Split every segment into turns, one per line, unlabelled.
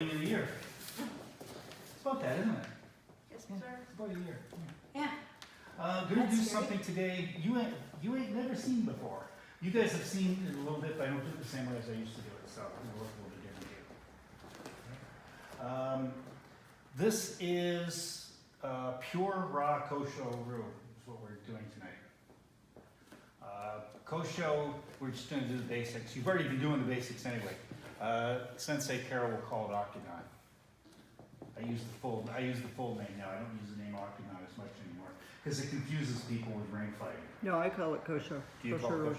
In a year. It's about that, isn't it?
Yes,
Yeah,
sir.
it's about a year.
Yeah.
Gonna do
That's
something today you ain't never seen before. You guys have seen it a little bit, but I don't do it the same way as I used to do it, so it'll look a little bit different here. This is pure raw Kosho Ryu is what we're doing tonight. Kosho, we're just gonna do the basics. You've already been doing the basics anyway. Sensei Carol will call it Octagon. I use the full name now. I don't use the name Octagon as much anymore because it confuses people with ring fighting.
No, I call it kosher.
Do you call it
Ryu.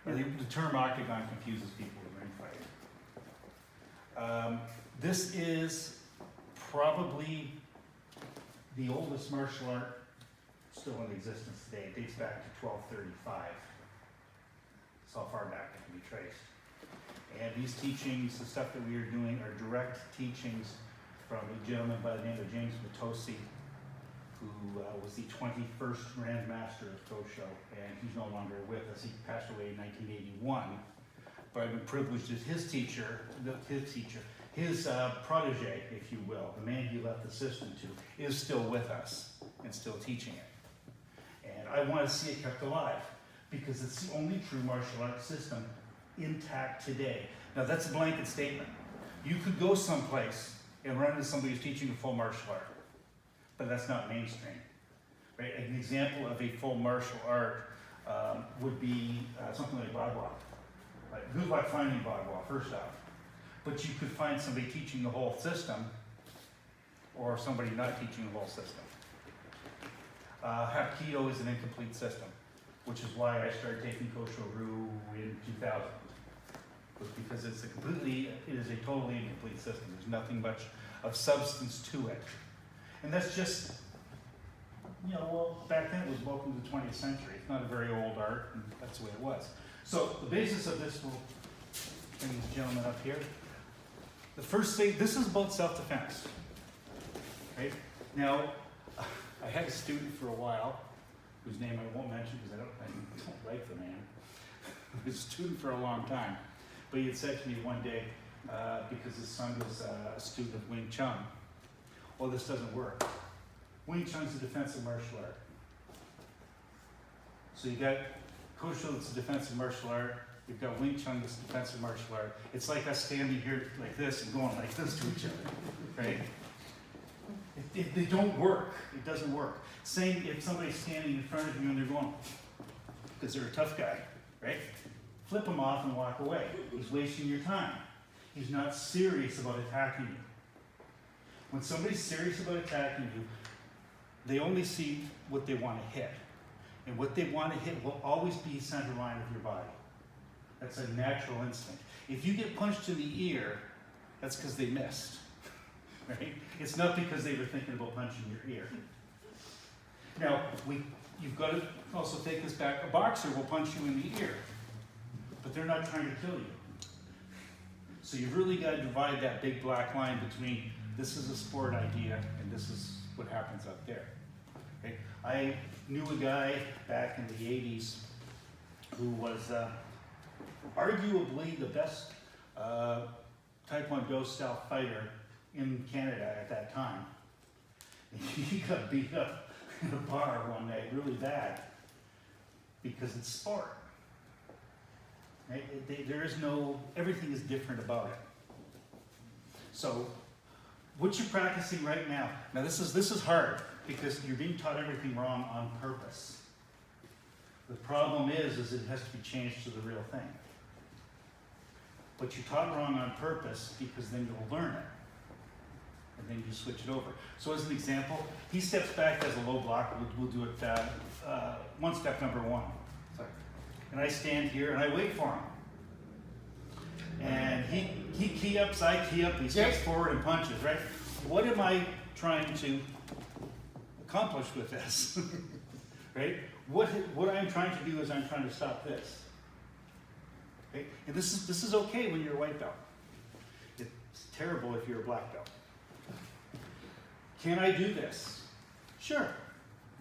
kosher? The term Octagon confuses people with ring fighting. This is probably the oldest martial art still in existence today. It dates back to 1235. That's how far back it can be traced. And these teachings, the stuff that we are doing, are direct teachings from a gentleman by the name of James Matosi, who was the 21st Grand Master of Kosho, and he's no longer with us. He passed away in 1981, but I've been privileged as his protege, if you will, the man he left the system to, is still with us and still teaching it. And I want to see it kept alive, because it's the only true martial arts system intact today. Now that's a blanket statement. You could go someplace and run into somebody who's teaching a full martial art, but that's not mainstream. Right? An example of a full martial art would be something like Bagua. Right? Good luck finding Bagua, first off. But you could find somebody teaching the whole system, or somebody not teaching the whole system. Hapkido is an incomplete system, which is why I started taking Kosho Ryu in 2000. Was because it is a totally incomplete system. There's nothing much of substance to it. And that's just, well, back then it was welcome to the 20th century. It's not a very old art, and that's the way it was. So the basis of this, we'll bring this gentleman up here. The first thing, this is about self-defense. Right? Now, I had a student for a while, whose name I won't mention because I don't like the man. He was a student for a long time. But he had said to me one day, because his son was a student of Wing Chun, well, this doesn't work. Wing Chun is a defensive martial art. So you got Kosho, that's a defensive martial art. You've got Wing Chun, that's a defensive martial art. It's like us standing here like this and going like this to each other, right? They don't work. It doesn't work. Same if somebody's standing in front of you and they're going, because they're a tough guy, right? Flip him off and walk away. He's wasting your time. He's not serious about attacking you. When somebody's serious about attacking you, they only see what they want to hit. And what they want to hit will always be center line of your body. That's a natural instinct. If you get punched in the ear, that's because they missed. Right? It's not because they were thinking about punching your ear. Now, you've got to also take this back. A boxer will punch you in the ear, but they're not trying to kill you. So you've really got to divide that big black line between this is a sport idea and this is what happens out there. Okay? I knew a guy back in the 80s who was arguably the best Taekwondo style fighter in Canada at that time. He got beat up in a bar one night really bad because it's sport. Right? Everything is different about it. So, what you're practicing right now this is hard because you're being taught everything wrong on purpose. The problem is it has to be changed to the real thing. But you're taught wrong on purpose because then you'll learn it. And then you switch it over. So as an example, he steps back as a low block. We'll do it one step number one. Sorry. And I stand here and I wait for him. And he key ups, I key up, he steps forward and punches, right? What am I trying to accomplish with this? Right? What I'm trying to do is I'm trying to stop this. Okay? And this is okay when you're a white belt. It's terrible if you're a black belt. Can I do this? Sure,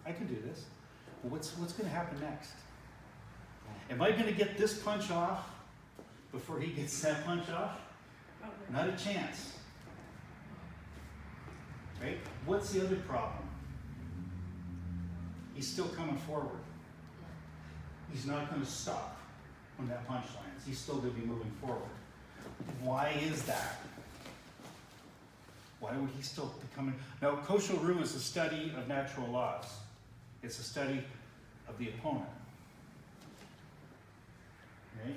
I can do this. But what's going to happen next? Am I going to get this punch off before he gets that punch off? Not a chance. right? What's the other problem? He's still coming forward. He's not going to stop when that punch lands. He's still going to be moving forward. Why is that? Why would he still be coming? Now, Kosho Ryu is a study of natural laws. It's a study of the opponent. Right?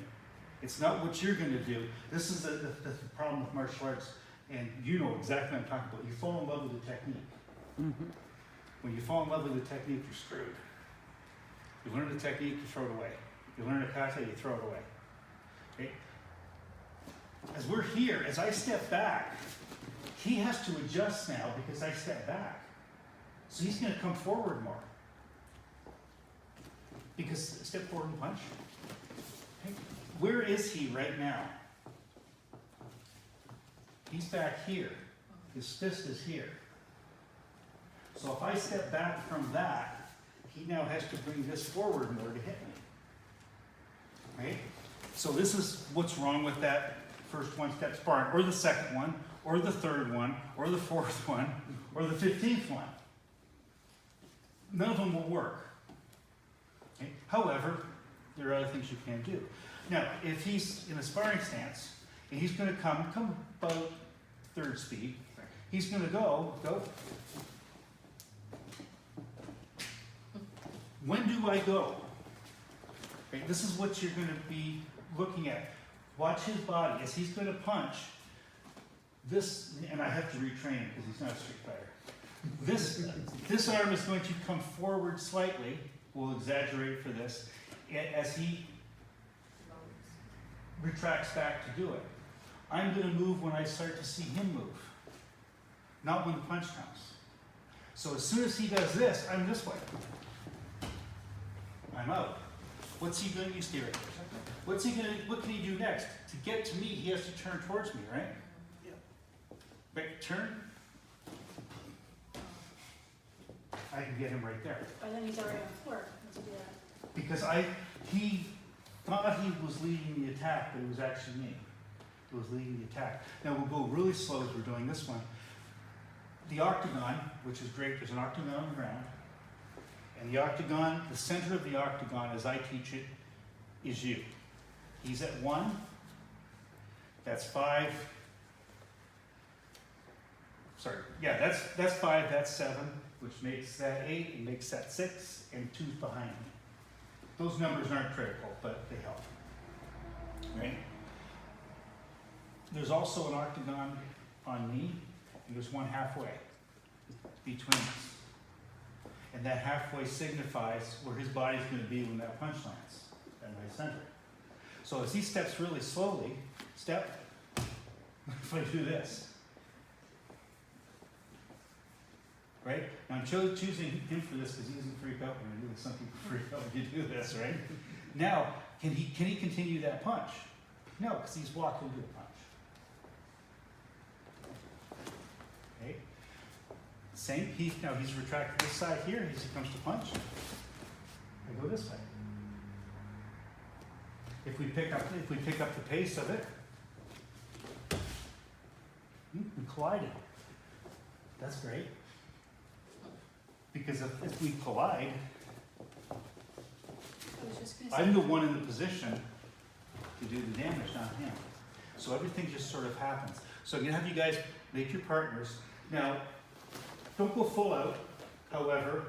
It's not what you're going to do. This is the problem with martial arts, and you know exactly what I'm talking about. You fall in love with the technique.
Mm-hmm.
When you fall in love with the technique, you're screwed. You learn the technique, you throw it away. You learn a kata, you throw it away. Okay? As we're here, as I step back, he has to adjust now because I step back. So he's going to come forward more. Because step forward and punch. Okay? Where is he right now? He's back here. His fist is here. So if I step back from that, he now has to bring this forward more to hit me. Right? So this is what's wrong with that first one-step sparring, or the second one, or the third one, or the fourth one, or the 15th one. None of them will work. Okay? However, there are other things you can do. Now, if he's in a sparring stance, and he's going to come about third speed, he's going to go. When do I go? Okay, this is what you're going to be looking at. Watch his body as he's going to punch. This, and I have to retrain him because he's not a street fighter. This arm is going to come forward slightly. We'll exaggerate for this as he retracts back to do it. I'm going to move when I start to see him move, not when the punch comes. So as soon as he does this, I'm this way. I'm out. What's he doing? You stay right there. What can he do next? To get to me, he has to turn towards me, right?
Yeah.
Right, turn. I can get him right there.
But then he's already on the floor. Let's do that.
Because he thought he was leading the attack, but it was actually me who was leading the attack. Now we'll go really slow as we're doing this one. The octagon, which is great, there's an octagon on the ground. And the octagon, the center of the octagon, as I teach it, is you. He's at 1. That's 5. Sorry, yeah, that's 5, that's 7, which makes that 8, and makes that 6, and 2's behind me. Those numbers aren't critical, but they help. Right? There's also an octagon on me, and there's one halfway between us. And that halfway signifies where his body's going to be when that punch lands at my center. So as he steps really slowly, step, if I do this, right? Now I'm choosing him for this because he doesn't freak out when I do this. Some people freak out when you do this, right? Now, can he continue that punch? No, because he's walked into the punch. Okay? Same piece, now he's retracted this side here, as he comes to punch. I go this way. If we pick up the pace of it, we collided. That's great. Because if we collide,
I was just gonna say.
I'm the one in the position to do the damage, not him. So everything just sort of happens. So I'm gonna have you guys make your partners. Now, don't go full out, however,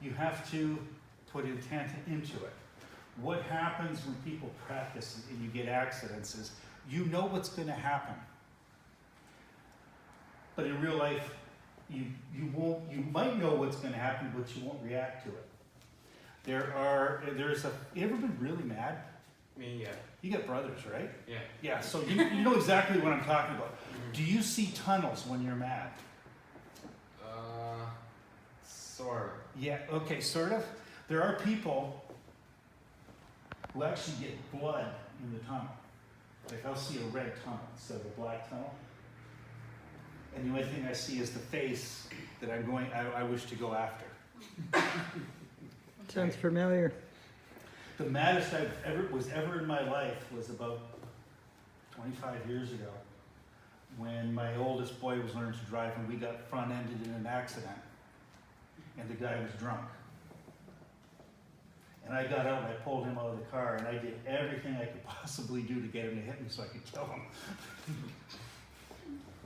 you have to put intent into it. What happens when people practice and you get accidents is, you know what's gonna happen. But in real life, you might know what's gonna happen, but you won't react to it. You ever been really mad?
Me, yeah.
You got brothers, right?
Yeah.
Yeah, so you know exactly what I'm talking about. Do you see tunnels when you're mad?
Sort of.
Yeah, okay, sort of. There are people who actually get blood in the tunnel. Like I'll see a red tunnel instead of a black tunnel. And the only thing I see is the face that I wish to go after.
Sounds familiar.
The maddest I was ever in my life was about 25 years ago. when my oldest boy was learning to drive and we got front-ended in an accident. And the guy was drunk. And I got out and I pulled him out of the car and I did everything I could possibly do to get him to hit me so I could kill him.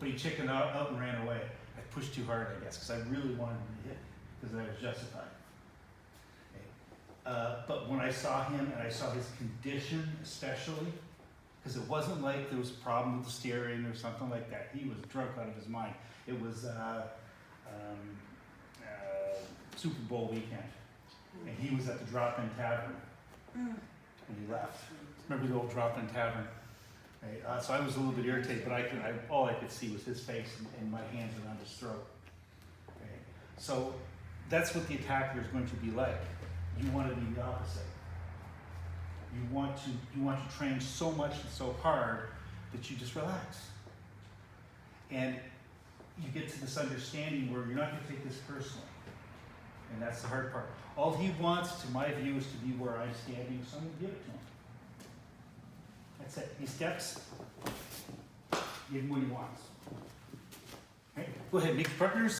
But he chickened out and ran away. I pushed too hard, I guess, because I really wanted him to hit, because I was justified. Okay. But when I saw him and I saw his condition especially, because it wasn't like there was a problem with the steering or something like that. He was drunk out of his mind. It was Super Bowl weekend. And he was at the Drop-In Tavern when he left. Remember the old Drop-In Tavern? Right? So I was a little bit irritated, but all I could see was his face and my hands around his throat. Okay? So that's what the attacker is going to be like. You want to be the opposite. You want to train so much and so hard that you just relax. And you get to this understanding where you're not going to take this personally. And that's the hard part. All he wants, to my view, is to be where I'm standing, so I'm going to give it to him. That's it. He steps, give him what he wants. Okay? Go ahead, make your partners.